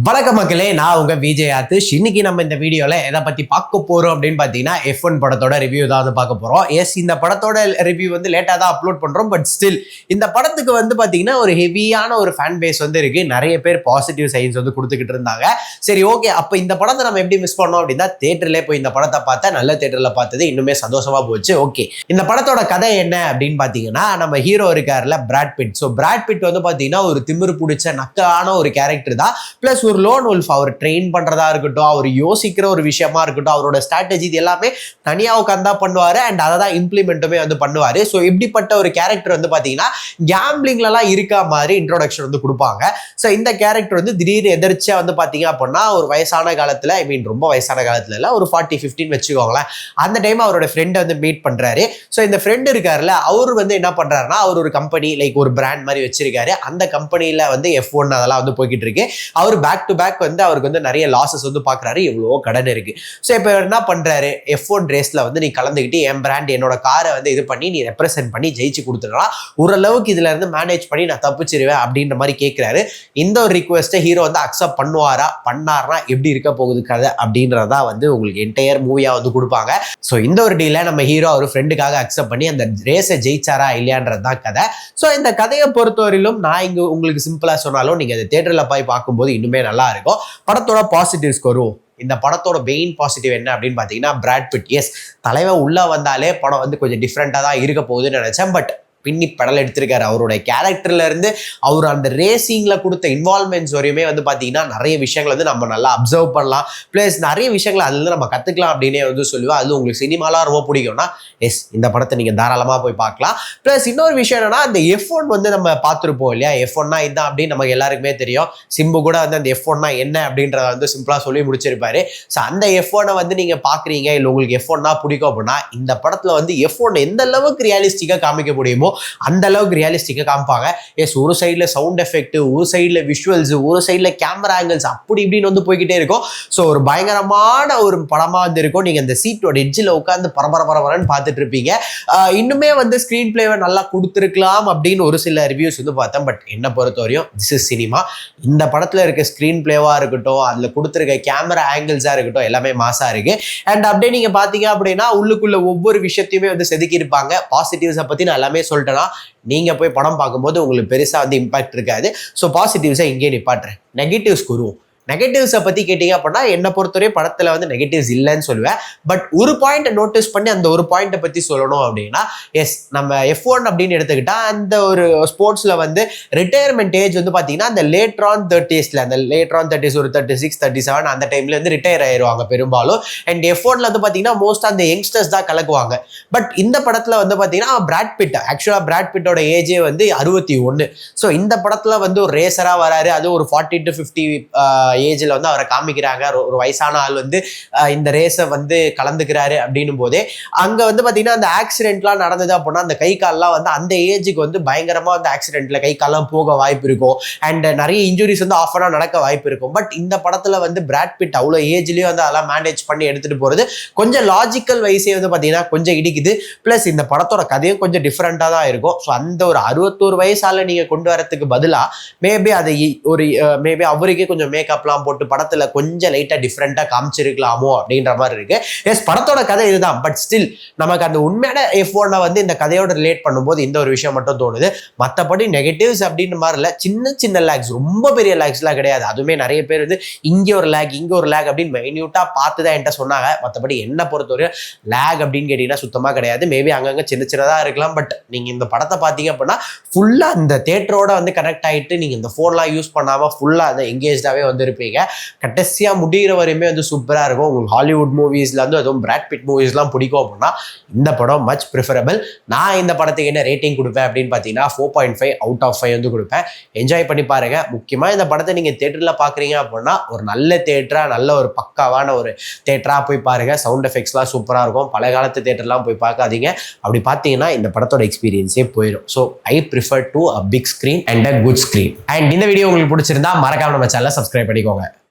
வணக்கம் மக்களே, நான் உங்க விஜய் ஆதிஷ். இன்னைக்கு நம்ம இந்த வீடியோல எதை பத்தி பார்க்க போறோம் அப்படின்னு பாத்தீங்கன்னா F1 படத்தோட ரிவ்யூ தான் வந்து பார்க்க போறோம். எஸ், இந்த படத்தோட ரிவ்யூ வந்து லேட்டா தான் அப்லோட் பண்றோம். பட் ஸ்டில் இந்த படத்துக்கு வந்து பாத்தீங்கன்னா ஒரு ஹெவியான ஒரு ஃபேன் பேஸ் வந்து இருக்கு. நிறைய பேர் பாசிட்டிவ் சைன்ஸ் வந்து கொடுத்துக்கிட்டு இருந்தாங்க. சரி, ஓகே, அப்ப இந்த படத்தை நம்ம எப்படி மிஸ் பண்ணோம் அப்படின்னா தேட்டர்ல போய் இந்த படத்தை பார்த்தா நல்ல தேட்டர்ல பார்த்தது இன்னுமே சந்தோஷமா போச்சு. ஓகே, இந்த படத்தோட கதை என்ன அப்படின்னு பாத்தீங்கன்னா, நம்ம ஹீரோ இருக்காருல Brad Pitt. So Brad Pitt வந்து பாத்தீங்கன்னா ஒரு திமிரு பிடிச்ச நக்கான ஒரு கேரக்டர் தான். பிளஸ் ஒரு லோன் உல்ஃப். அவர் ட்ரெயின் பண்றதா இருக்கட்டும், அவர் யோசிக்கிற ஒரு விஷயமா இருக்கட்டும், அவரோட ஸ்ட்ராட்டஜி இது எல்லாமே தனியா உட்கார்ந்தா பண்ணுவாரு. அண்ட் அதை தான் இம்ப்ளிமெண்ட்டுமே வந்து பண்ணுவாரு. ஸோ இப்படிப்பட்ட ஒரு கேரக்டர் வந்து பாத்தீங்கன்னா கேம்பிளிங்லாம் இருக்கா மாதிரி இன்ட்ரோடக்ஷன் வந்து கொடுப்பாங்க. ஸோ இந்த கேரக்டர் வந்து திடீர்னு எதிர்ச்சியா வந்து பாத்தீங்க அப்படின்னா ஒரு வயசான காலத்துல, ஐ மீன் ரொம்ப வயசான காலத்துல இல்ல, ஒரு 40-15 வச்சுக்கோங்களேன், அந்த டைம் அவரோட ஃப்ரெண்டை வந்து மீட் பண்றாரு. ஸோ இந்த ஃப்ரெண்ட் இருக்காருல்ல, அவர் வந்து என்ன பண்றாருன்னா, அவர் ஒரு கம்பெனி லைக் ஒரு பிராண்ட் மாதிரி வச்சிருக்காரு. அந்த கம்பெனியில வந்து F1 அதெல்லாம் வந்து போய்கிட்டு இருக்கு. அவர் பேக் டு பேக் வந்து அவருக்கு வந்து நிறைய லாசஸ் வந்து பாக்குறாரு. எவ்வளவோ கடன் இருக்கு. ஸோ இப்போ என்ன பண்றாரு, F1 ரேஸ்ல வந்து நீ கலந்துக்கிட்டு என் பிராண்ட் என்னோட காரை வந்து இது பண்ணி நீ ரெப்ரசென்ட் பண்ணி ஜெயிச்சு கொடுத்துடலாம், ஓரளவுக்கு இதுல இருந்து மேனேஜ் பண்ணி நான் தப்பிச்சிருவேன் அப்படின்ற மாதிரி கேட்கிறாரு. இந்த ஒரு ரிக்வெஸ்ட்டை ஹீரோ வந்து அக்செப்ட் பண்ணுவாரா, பண்ணார்னா எப்படி இருக்க போகுது கதை அப்படின்றதா வந்து உங்களுக்கு என்டையர் மூவியா வந்து கொடுப்பாங்க. ஸோ இந்த ஒரு டீலை நம்ம ஹீரோ அவர் ஃப்ரெண்டுக்காக அக்செப்ட் பண்ணி அந்த ரேஸை ஜெயிச்சாரா இல்லையான்றது தான் கதை. ஸோ இந்த கதையை பொறுத்தவரையிலும் நான் இங்க உங்களுக்கு சிம்பிளா சொன்னாலும் நீங்க அதை தேட்டர்ல போய் பார்க்கும்போது இன்னுமே நல்லா இருக்கும். படத்தோட பாசிட்டிவ்ஸ் வரும். இந்த படத்தோட மெயின் பாசிட்டிவ் என்ன அப்படின்னு பாத்தீங்கன்னா பிராட் பிட். எஸ், தலைவன் உள்ள வந்தாலே படம் வந்து கொஞ்சம் டிஃப்ரெண்டா தான் இருக்க போகுதுன்னு நினைச்சேன். பட் பின்னி படல் எடுத்திருக்காரு. அவருடைய கேரக்டர்ல இருந்து அவர் அந்த ரேசிங்ல கொடுத்த இன்வால்வ்மெண்ட்ஸ் வரையுமே வந்து பாத்தீங்கன்னா நிறைய விஷயங்கள் வந்து நம்ம நல்லா அப்சர்வ் பண்ணலாம். பிளஸ் நிறைய விஷயங்கள் அதுல இருந்து நம்ம கத்துக்கலாம் அப்படின்னே வந்து சொல்லுவேன். அது உங்களுக்கு சினிமாலாம் ரொம்ப பிடிக்கும்னா எஸ், இந்த படத்தை நீங்க தாராளமா போய் பார்க்கலாம். பிளஸ் இன்னொரு விஷயம் என்னன்னா, அந்த F1 வந்து நம்ம பார்த்துருப்போம் இல்லையா, F1 இதுதான் அப்படின்னு நமக்கு எல்லாருக்குமே தெரியும். சிம்பு கூட வந்து அந்த F1 என்ன அப்படின்றத வந்து சிம்பிளா சொல்லி முடிச்சிருப்பாரு. ஸோ அந்த F1 வந்து நீங்க பாக்குறீங்க, இல்லை உங்களுக்கு F1 பிடிக்கும் அப்படின்னா இந்த படத்துல வந்து F1 எந்த அளவுக்கு ரியலிஸ்டிக்கா காமிக்க முடியுமோ அந்த அளவுக்கு ரியலிஸ்டிக்கா காமிப்பாங்க. எஸ், ஒரு சைட்ல சவுண்ட் எஃபெக்ட், ஒரு சைட்ல விஷுவல்ஸ், ஒரு சைட்ல கேமரா ஆங்கிள்ஸ் அப்படி இப்படின்னு வந்து போய்கிட்டே இருக்கும். ஸோ ஒரு பயங்கரமான ஒரு படமா வந்து இருக்கும். நீங்க அந்த சீட்டோட எட்ஜில் உட்காந்து பரபரன்னு பார்த்துட்டு இருப்பீங்க. இன்னுமே வந்து ஸ்கிரீன் பிளேவை நல்லா கொடுத்துருக்கலாம் அப்படின்னு ஒரு சில ரிவ்யூஸ் வந்து பார்த்தேன். பட் என்ன பொறுத்தவரையும் திஸ் இஸ் சினிமா. இந்த படத்துல இருக்க ஸ்கிரீன் பிளேவா இருக்கட்டும், அதுல கொடுத்துருக்க கேமரா ஆங்கிள்ஸா இருக்கட்டும், எல்லாமே மாசா இருக்கு. அண்ட் அப்படியே நீங்க பாத்தீங்க அப்படின்னா உள்ளுக்குள்ள ஒவ்வொரு விஷயத்தையுமே வந்து செதுக்கி இருப்பாங்க. பாசிட்டிவ்ஸை பத்தி நான் எல்லாமே சொல்லிட்டேன்னா நீங்க போய் படம் பார்க்கும்போது உங்களுக்கு பெருசா வந்து இம்பாக்ட் இருக்காது. ஸோ பாசிட்டிவ்ஸை இங்கே நிப்பாட்டுறேன். நெகட்டிவ்ஸ் கூறுவோம். நெகட்டிவ்ஸை பற்றி கேட்டிங்க அப்படின்னா என்னை பொறுத்தவரை படத்தில் வந்து நெகட்டிவ்ஸ் இல்லைன்னு சொல்லுவேன். பட் ஒரு பாயிண்ட்டை நோட்டீஸ் பண்ணி அந்த ஒரு பாயிண்ட்டை பற்றி சொல்லணும் அப்படின்னா, எஸ், நம்ம F1 அப்படின்னு எடுத்துக்கிட்டா அந்த ஒரு ஸ்போர்ட்ஸில் வந்து ரிட்டையர்மெண்ட் ஏஜ் வந்து பார்த்தீங்கன்னா அந்த லேட்ரான் 30s, அந்த லேட்ரான் 30s ஒரு 36, 37 அந்த டைம்ல வந்து ரிட்டையர் ஆயிடுவாங்க பெரும்பாலும். அண்ட் F1 வந்து பார்த்தீங்கன்னா மோஸ்ட் அந்த யங்ஸ்டர்ஸ் தான் கலக்குவாங்க. பட் இந்த படத்தில் வந்து பார்த்தீங்கன்னா பிராட் பிட், ஆக்சுவலாக பிராட் பிட்டோட ஏஜே வந்து 61. ஸோ இந்த படத்தில் வந்து ஒரு ரேசராக வராரு. அது ஒரு 40 to 50 ஏஜ்ல வந்து அவரை காமிக்கிறாங்க. ஒரு வயசான ஆள் வந்து இந்த ரேஸை வந்து கலந்துக்கிறாரு அப்படின்னும் போதே அங்க வந்து பாத்தீங்கன்னா அந்த ஆக்சிடென்ட்லாம் நடந்தது அப்படின்னா அந்த கை கால்லாம் வந்து அந்த ஏஜுக்கு வந்து பயங்கரமா அந்த ஆக்சிடென்ட்ல கை கால்லாம் போக வாய்ப்பு இருக்கும். அண்ட் நிறைய இன்ஜுரிஸ் வந்து ஆஃப் நடக்க வாய்ப்பு இருக்கும். பட் இந்த படத்துல வந்து பிராட் பிட் அவ்வளவு ஏஜ்லயும் வந்து அதெல்லாம் மேனேஜ் பண்ணி எடுத்துட்டு போறது கொஞ்சம் லாஜிக்கல் வைஸே வந்து பாத்தீங்கன்னா கொஞ்சம் இடிக்குது. பிளஸ் இந்த படத்தோட கதையும் கொஞ்சம் டிஃப்ரெண்டா தான் இருக்கும். ஸோ அந்த ஒரு 61 வயசால நீங்க கொண்டு வரதுக்கு பதிலா மேபி அதை ஒரு மேபி அவருக்கே கொஞ்சம் மேக்கப் போட்டு படத்துல கொஞ்சம் லைட்டா டிஃபரெண்டா காமிச்சிருக்கலாமோ அப்படின்ற மாதிரி இருக்கு. எஸ், படத்தோட கதை இதுதான். பட் ஸ்டில் நமக்கு அந்த உண்மையான F1 வந்து இந்த கதையோட ரிலேட் பண்ணும்போது இந்த ஒரு விஷயம் மட்டும் தோணுது. மற்றபடி நெகட்டிவ்ஸ் அப்படின்னு மாதிரி இல்ல, சின்ன சின்ன லேக்ஸ், ரொம்ப பெரிய லேக்ஸ்லாம் கிடையாது. அதுவுமே நிறைய பேர் வந்து இங்க ஒரு லேக் இங்க ஒரு லேக் அப்படின்னு மைன்யூட்டா பார்த்துதான் என்கிட்ட சொன்னாங்க. மற்றபடி என்ன பொறுத்தவரை லேக் அப்படின்னு கேட்டீங்கன்னா சுத்தமா கிடையாது. மேபி அங்கங்க சின்ன சின்னதா இருக்கலாம். பட் நீங்க இந்த படத்தை பார்த்தீங்க அப்படின்னா ஃபுல்லா இந்த தியேட்டரோட வந்து கனெக்ட் ஆகிட்டு நீங்க இந்த போன்லாம் யூஸ் பண்ணாம ஃபுல்லா அந்த எங்கேஜாவே வந்து இருப்பீங்க. கடைசியா முடிகிற வரையுமே வந்து சூப்பரா இருக்கும். உங்களுக்கு ஹாலிவுட் மூவிஸ்ல வந்து அதுவும் பிராட் பிட் மூவிஸ்லாம் பிடிக்கும் அப்படின்னா இந்த படம் மச் ப்ரிஃபரபிள். நான் இந்த படத்துக்கு என்ன ரேட்டிங் கொடுப்பேன் அப்படின்னு பார்த்தீங்கன்னா 4.5 அவுட் ஆஃப் 5 வந்து கொடுப்பேன். என்ஜாய் பண்ணி பாருங்க. முக்கியமா இந்த படத்தை நீங்க தியேட்டர்ல பாக்குறீங்க அப்படின்னா ஒரு நல்ல தியேட்டரா, நல்ல ஒரு பக்காவான ஒரு தியேட்டரா போய் பாருங்க. சவுண்ட் எஃபெக்ட்ஸ்லாம் சூப்பரா இருக்கும். பல காலத்து தியேட்டர்லாம் போய் பார்க்காதீங்க. அப்படி பார்த்தீங்கன்னா இந்த படத்தோட எக்ஸ்பீரியன்ஸே போயிடும். So I prefer to a big screen and a good screen. And இந்த வீடியோ உங்களுக்கு பிடிச்சிருந்தா மறக்காம நம்ம சேனலை சப்ஸ்கிரைப் பண்ணிக்கோங்க.